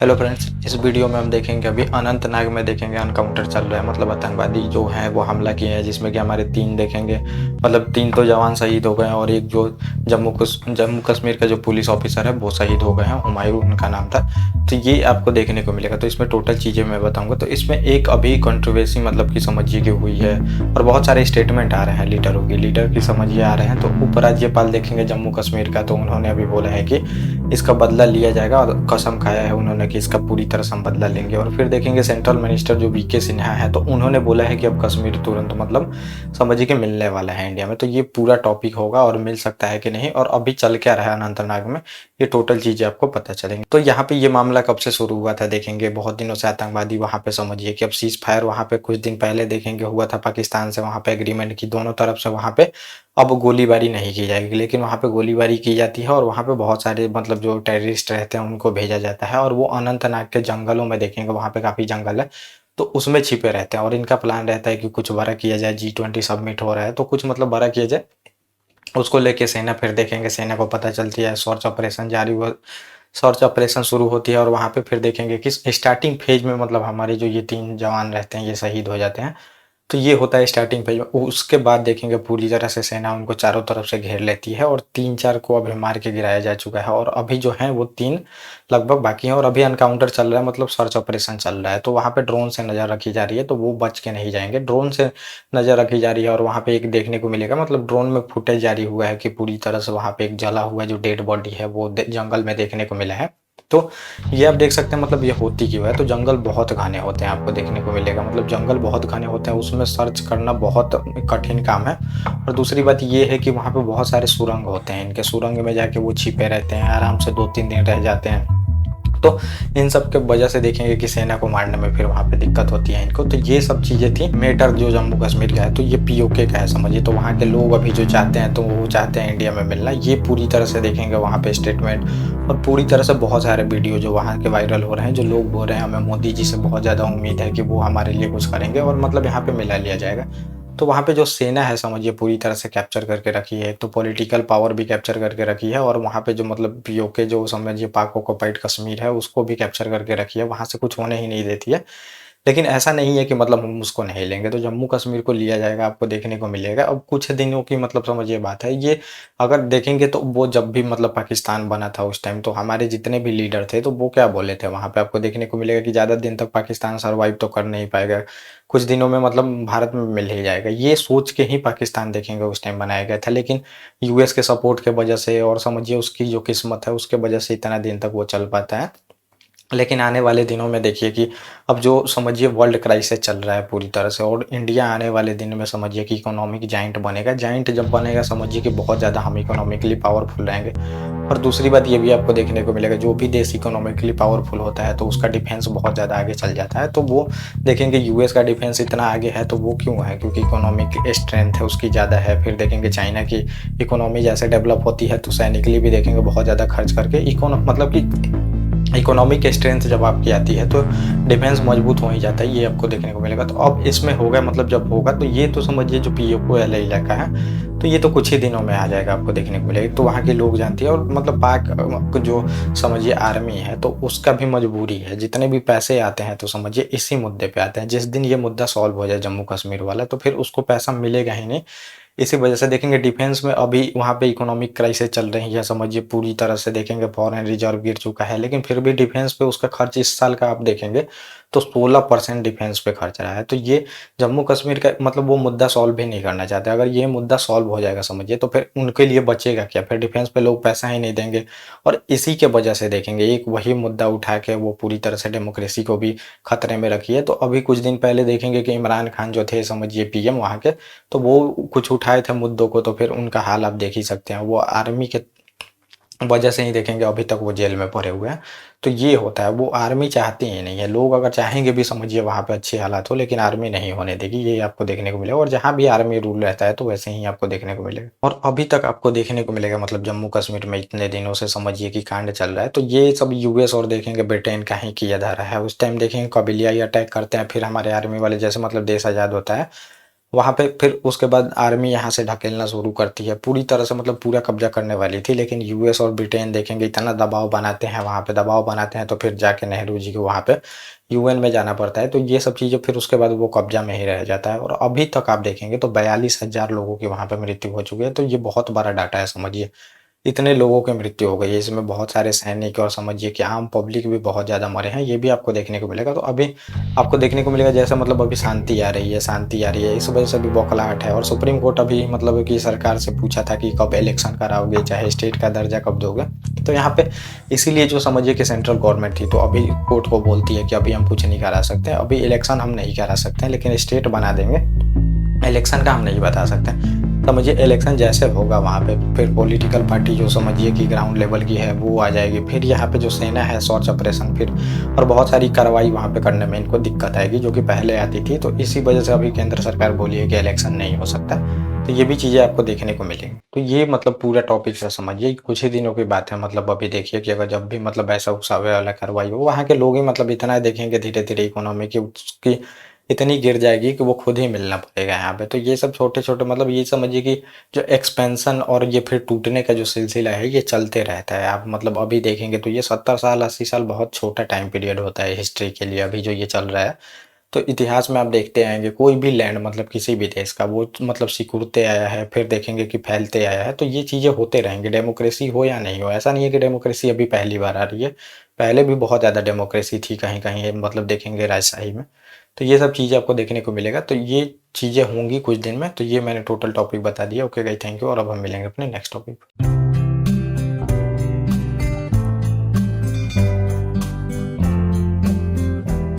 Hello friends, इस video में हम देखेंगे अभी अनंतनाग में देखेंगे अनकाउंटर चल रहा है। मतलब आतंकवादी जो हैं वो हमला किए हैं, जिसमें कि हमारे 3 देखेंगे, मतलब 3 तो जवान शहीद हो गए हैं और एक जो जम्मू कश्मीर का जो पुलिस ऑफिसर है वो शहीद हो गए हैं। हुमायूं उनका नाम था। तो ये आपको देखने को मिलेगा। तो इसमें टोटल चीज़ें मैं बताऊंगा। तो इसमें एक अभी कंट्रोवर्सी मतलब कि समझिए कि हुई है और बहुत सारे स्टेटमेंट आ रहे हैं लीडर की समझिए आ रहे हैं। तो उपराज्यपाल देखेंगे जम्मू कश्मीर का, तो उन्होंने अभी बोला है कि इसका बदला लिया जाएगा और कसम खाया है उन्होंने कि इसका पूरी तरह से हम बदला लेंगे। और फिर देखेंगे सेंट्रल मिनिस्टर जो वीके सिन्हा है, तो उन्होंने बोला है कि अब कश्मीर तुरंत मतलब समझिए कि मिलने वाला है इंडिया में। तो ये पूरा टॉपिक होगा और मिल सकता है कि नहीं, और अभी चल क्या रहा है अनंतनाग में, ये टोटल चीजें आपको पता चलेंगी। तो यहाँ पे ये मामला कब से शुरू हुआ था देखेंगे। बहुत दिनों से आतंकवादी वहां पे समझिए कि अब सीज फायर वहां पे कुछ दिन पहले देखेंगे हुआ था पाकिस्तान से, वहां पे एग्रीमेंट की दोनों तरफ से। वहां पे अब गोलीबारी नहीं की जाएगी, लेकिन वहाँ पे गोलीबारी की जाती है और वहाँ पे बहुत सारे मतलब जो टेररिस्ट रहते हैं उनको भेजा जाता है और वो अनंतनाग के जंगलों में देखेंगे, वहाँ पे काफ़ी जंगल है, तो उसमें छिपे रहते हैं। और इनका प्लान रहता है कि कुछ बड़ा किया जाए। G20 समिट हो रहा है तो कुछ मतलब बड़ा किया जाए, उसको लेके सेना फिर देखेंगे, सेना को पता चलती है, सर्च ऑपरेशन शुरू होती है। और वहाँ पे फिर देखेंगे कि स्टार्टिंग फेज में मतलब हमारे जो ये 3 जवान रहते हैं ये शहीद हो जाते हैं। तो ये होता है स्टार्टिंग पेज में। उसके बाद देखेंगे पूरी तरह से सेना उनको चारों तरफ से घेर लेती है और 3-4 को अभी मार के गिराया जा चुका है और अभी जो है वो 3 लगभग बाकी हैं और अभी एनकाउंटर चल रहा है, मतलब सर्च ऑपरेशन चल रहा है। तो वहाँ पे ड्रोन से नज़र रखी जा रही है, तो वो बच के नहीं जाएंगे। ड्रोन से नज़र रखी जा रही है और वहाँ पे एक देखने को मिलेगा, मतलब ड्रोन में फुटेज जारी हुआ है कि पूरी तरह से वहाँ पे एक जला हुआ जो डेड बॉडी है वो जंगल में देखने को मिला है। तो ये आप देख सकते हैं, मतलब ये होती क्यों है। तो जंगल बहुत घने होते हैं, आपको देखने को मिलेगा, मतलब जंगल बहुत घने होते हैं, उसमें सर्च करना बहुत कठिन काम है। और दूसरी बात ये है कि वहाँ पे बहुत सारे सुरंग होते हैं, इनके सुरंग में जाके वो छिपे रहते हैं, आराम से 2-3 दिन रह जाते हैं। तो इन सब के वजह से देखेंगे कि सेना को मारने में फिर वहाँ पे दिक्कत होती है इनको। तो ये सब चीज़ें थी। मैटर जो जम्मू कश्मीर का है तो ये पीओके का है समझिए। तो वहाँ के लोग अभी जो चाहते हैं तो वो चाहते हैं इंडिया में मिलना। ये पूरी तरह से देखेंगे वहाँ पे स्टेटमेंट और पूरी तरह से बहुत सारे वीडियो जो वहाँ के वायरल हो रहे हैं, जो लोग बोल रहे हैं हमें मोदी जी से बहुत ज़्यादा उम्मीद है कि वो हमारे लिए कुछ करेंगे और मतलब यहाँ पे मिला लिया जाएगा। तो वहाँ पे जो सेना है समझिए पूरी तरह से कैप्चर करके रखी है। तो पॉलिटिकल पावर भी कैप्चर करके रखी है और वहाँ पे जो मतलब पीओके जो समझिए पाक ऑक्युपाइड कश्मीर है उसको भी कैप्चर करके रखी है, वहाँ से कुछ होने ही नहीं देती है। लेकिन ऐसा नहीं है कि मतलब हम उसको नहीं लेंगे। तो जम्मू कश्मीर को लिया जाएगा, आपको देखने को मिलेगा। अब कुछ दिनों की मतलब समझिए बात है ये। अगर देखेंगे तो वो जब भी मतलब पाकिस्तान बना था उस टाइम, तो हमारे जितने भी लीडर थे तो वो क्या बोले थे वहाँ पे, आपको देखने को मिलेगा कि ज़्यादा दिन तक पाकिस्तान सर्वाइव तो कर नहीं पाएगा, कुछ दिनों में मतलब भारत में मिल ही जाएगा। ये सोच के ही पाकिस्तान देखेंगे उस टाइम बनाया गया था। लेकिन यूएस के सपोर्ट के वजह से और समझिए उसकी जो किस्मत है उसके वजह से इतना दिन तक वो चल पाता है। लेकिन आने वाले दिनों में देखिए कि अब जो समझिए वर्ल्ड क्राइसिस चल रहा है पूरी तरह से, और इंडिया आने वाले दिन में समझिए कि इकोनॉमिक जाइंट बनेगा। जाइंट जब बनेगा समझिए कि बहुत ज़्यादा हम इकोनॉमिकली पावरफुल रहेंगे। और दूसरी बात ये भी आपको देखने को मिलेगा, जो भी देश इकोनॉमिकली पावरफुल होता है तो उसका डिफेंस बहुत ज़्यादा आगे चल जाता है। तो वो देखेंगे यूएस का डिफेंस इतना आगे है, तो वो क्यों है, क्योंकि इकोनॉमिक स्ट्रेंथ है उसकी ज़्यादा है। फिर देखेंगे चाइना की इकोनॉमी जैसे डेवलप होती है तो सैनिकली भी देखेंगे बहुत ज़्यादा खर्च करके मतलब कि इकोनॉमिक स्ट्रेंथ जब आपकी आती है तो डिफेंस मजबूत हो ही जाता है, ये आपको देखने को मिलेगा। तो अब इसमें होगा, मतलब जब होगा तो ये तो समझिए जो पीओके वाला इलाका है तो ये तो कुछ ही दिनों में आ जाएगा, आपको देखने को मिलेगा। तो वहाँ के लोग जानती है और मतलब पाक जो समझिए आर्मी है तो उसका भी मजबूरी है, जितने भी पैसे आते हैं तो समझिए इसी मुद्दे पे आते हैं। जिस दिन ये मुद्दा सॉल्व हो जाए जम्मू कश्मीर वाला तो फिर उसको पैसा मिलेगा ही नहीं। इसी वजह से देखेंगे डिफेंस में अभी वहाँ पे इकोनॉमिक क्राइसिस चल रही है समझिए पूरी तरह से। देखेंगे फॉरेन रिजर्व गिर चुका है, लेकिन फिर भी डिफेंस पे उसका खर्च इस साल का आप देखेंगे तो 16% डिफेंस पे खर्च रहा है। तो ये जम्मू कश्मीर का मतलब वो मुद्दा सॉल्व भी नहीं करना चाहते। अगर ये मुद्दा सॉल्व हो जाएगा समझिए तो फिर उनके लिए बचेगा क्या, फिर डिफेंस पे लोग पैसा ही नहीं देंगे। और इसी के वजह से देखेंगे एक वही मुद्दा उठा के वो पूरी तरह से डेमोक्रेसी को भी खतरे में रखी है। तो अभी कुछ दिन पहले देखेंगे कि इमरान खान जो थे समझिए पीएम वहाँ के, तो वो कुछ उठाए थे मुद्दों को, तो फिर उनका हाल आप देख ही सकते हैं। वो आर्मी के वजह से ही देखेंगे अभी तक वो जेल में पड़े हुए हैं। तो ये होता है, वो आर्मी चाहती ही नहीं है। लोग अगर चाहेंगे भी समझिए वहाँ पे अच्छे हालात हो, लेकिन आर्मी नहीं होने देगी, ये आपको देखने को मिलेगा। और जहाँ भी आर्मी रूल रहता है तो वैसे ही आपको देखने को मिलेगा। और अभी तक आपको देखने को मिलेगा मतलब जम्मू कश्मीर में इतने दिनों से समझिए कि कांड चल रहा है तो ये सब यूएस और देखेंगे ब्रिटेन का ही किया जा रहा है। उस टाइम देखेंगे कबीलियाई अटैक करते हैं, फिर हमारे आर्मी वाले जैसे मतलब देश आज़ाद होता है वहाँ पे फिर उसके बाद आर्मी यहाँ से ढकेलना शुरू करती है, पूरी तरह से मतलब पूरा कब्जा करने वाली थी, लेकिन यूएस और ब्रिटेन देखेंगे इतना दबाव बनाते हैं, वहाँ पे दबाव बनाते हैं, तो फिर जाके नेहरू जी को वहाँ पे यूएन में जाना पड़ता है। तो ये सब चीज़ें फिर उसके बाद वो कब्जा में ही रह जाता है, और अभी तक आप देखेंगे तो 42,000 लोगों की वहाँ पे मृत्यु हो चुकी है। तो ये बहुत बड़ा डाटा है, समझिए इतने लोगों की मृत्यु हो गई है, इसमें बहुत सारे सैनिक और समझिए कि आम पब्लिक भी बहुत ज़्यादा मरे हैं, ये भी आपको देखने को मिलेगा। तो अभी आपको देखने को मिलेगा जैसे मतलब अभी शांति आ रही है, शांति आ रही है, इस वजह से भी बौखलाहट है। और सुप्रीम कोर्ट अभी मतलब कि सरकार से पूछा था कि कब इलेक्शन कराओगे, चाहे स्टेट का दर्जा कब दोगे। तो यहाँ पे इसीलिए जो समझिए कि सेंट्रल गवर्नमेंट थी, तो अभी कोर्ट को बोलती है कि अभी हम कुछ नहीं करा सकते, अभी इलेक्शन हम नहीं करा सकते, लेकिन स्टेट बना देंगे, इलेक्शन का हम नहीं बता सकते। समझिए इलेक्शन जैसे होगा वहाँ पे फिर पॉलिटिकल पार्टी जो समझिए कि ग्राउंड लेवल की है वो आ जाएगी, फिर यहाँ पे जो सेना है सर्च ऑपरेशन फिर, और बहुत सारी कार्रवाई वहाँ पे करने में इनको दिक्कत आएगी जो कि पहले आती थी। तो इसी वजह से अभी केंद्र सरकार बोली है कि इलेक्शन नहीं हो सकता। तो ये भी चीज़ें आपको देखने को मिलेंगी। तो ये मतलब पूरा टॉपिक से समझिए कुछ ही दिनों की बात है, मतलब अभी देखिए कि अगर जब भी मतलब ऐसा उकसावे वाला कार्रवाई हो, वहाँ के लोग ही मतलब इतना देखेंगे धीरे धीरे इकोनॉमी की उसकी इतनी गिर जाएगी कि वो खुद ही मिलना पड़ेगा यहाँ पे। तो ये सब छोटे-छोटे मतलब ये समझिए कि जो एक्सपेंशन और ये फिर टूटने का जो सिलसिला है ये चलते रहता है। आप मतलब अभी देखेंगे तो ये 70 साल 80 साल बहुत छोटा टाइम पीरियड होता है हिस्ट्री के लिए, अभी जो ये चल रहा है। तो इतिहास में आप देखते आएँगे कोई भी लैंड मतलब किसी भी देश का वो मतलब सिकुड़ते आया है, फिर देखेंगे कि फैलते आया है। तो ये चीज़ें होते रहेंगी, डेमोक्रेसी हो या नहीं हो। ऐसा नहीं है कि डेमोक्रेसी अभी पहली बार आ रही है, पहले भी बहुत ज़्यादा डेमोक्रेसी थी कहीं-कहीं मतलब देखेंगे राजशाही में। तो ये सब चीज़ें आपको देखने को मिलेगा। तो ये चीज़ें होंगी कुछ दिन में। तो ये मैंने टोटल टॉपिक बता दिया। ओके गाइस, थैंक यू, और अब हम मिलेंगे अपने नेक्स्ट टॉपिक पे।